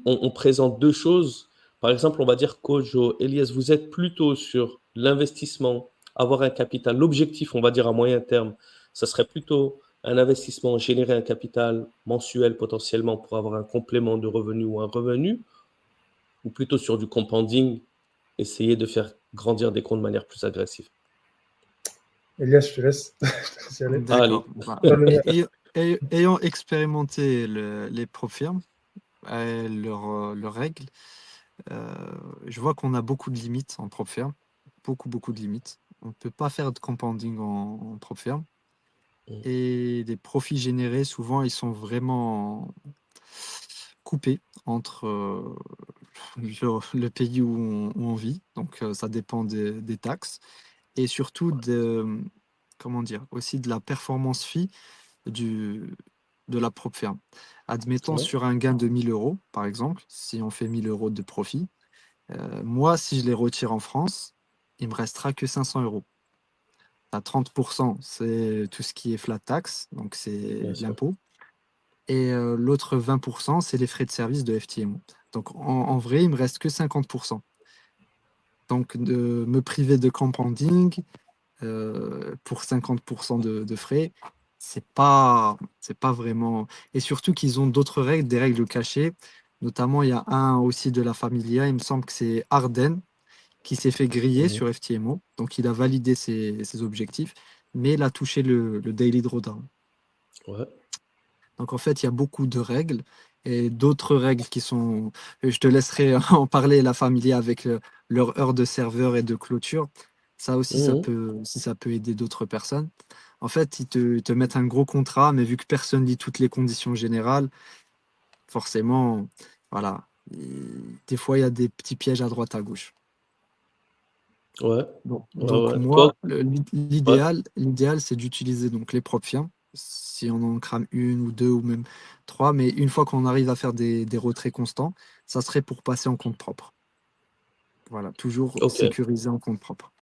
on présente 2 choses. Par exemple, on va dire Kojo, Elias, vous êtes plutôt sur l'investissement, avoir un capital. L'objectif, on va dire à moyen terme, ça serait plutôt un investissement, générer un capital mensuel potentiellement pour avoir un complément de revenu ou un revenu, ou plutôt sur du compounding, essayer de faire grandir des comptes de manière plus agressive? Elias, je te laisse. Je te laisse y aller. Allez. D'accord. Bah, Donne le mien. ayant expérimenté les prop firmes, leurs règles, je vois qu'on a beaucoup de limites en prop firme. Beaucoup de limites. On ne peut pas faire de compounding en prop firme. Mmh. Et les profits générés, souvent, ils sont vraiment coupés entre le pays où on vit. Donc, ça dépend des taxes. Et surtout, comment dire, aussi de la performance fee du, de la propre firme. Admettons Ouais. sur un gain de 1000 euros, par exemple, si on fait 1000 euros de profit, moi, si je les retire en France, il me restera que 500 euros. À 30%, c'est tout ce qui est flat tax, donc Bien c'est sûr. l'impôt. Et l'autre 20%, c'est les frais de service de FTMO. Donc en vrai, il me reste que 50%. Donc de me priver de compounding pour 50% de frais, c'est pas vraiment. Et surtout qu'ils ont d'autres règles, des règles cachées. Notamment, il y a un aussi de la Familia, il me semble que c'est Arden, qui s'est fait griller Mmh. sur FTMO. Donc il a validé ses objectifs, mais il a touché le daily drawdown. Ouais. Donc en fait, il y a beaucoup de règles et d'autres règles qui sont. Je te laisserai en parler, la Familia, avec leur heure de serveur et de clôture. Ça aussi, ça Mmh. peut, si ça peut aider d'autres personnes. En fait, ils te mettent un gros contrat, mais vu que personne lit toutes les conditions générales, forcément, voilà. Des fois, il y a des petits pièges à droite, à gauche. Ouais. Ouais, Donc ouais. Toi? moi, Ouais. l'idéal, c'est d'utiliser donc les propres fiens, si on en crame une ou deux ou même trois, mais une fois qu'on arrive à faire des retraits constants, ça serait pour passer en compte propre. Voilà, toujours OK. sécuriser en compte propre.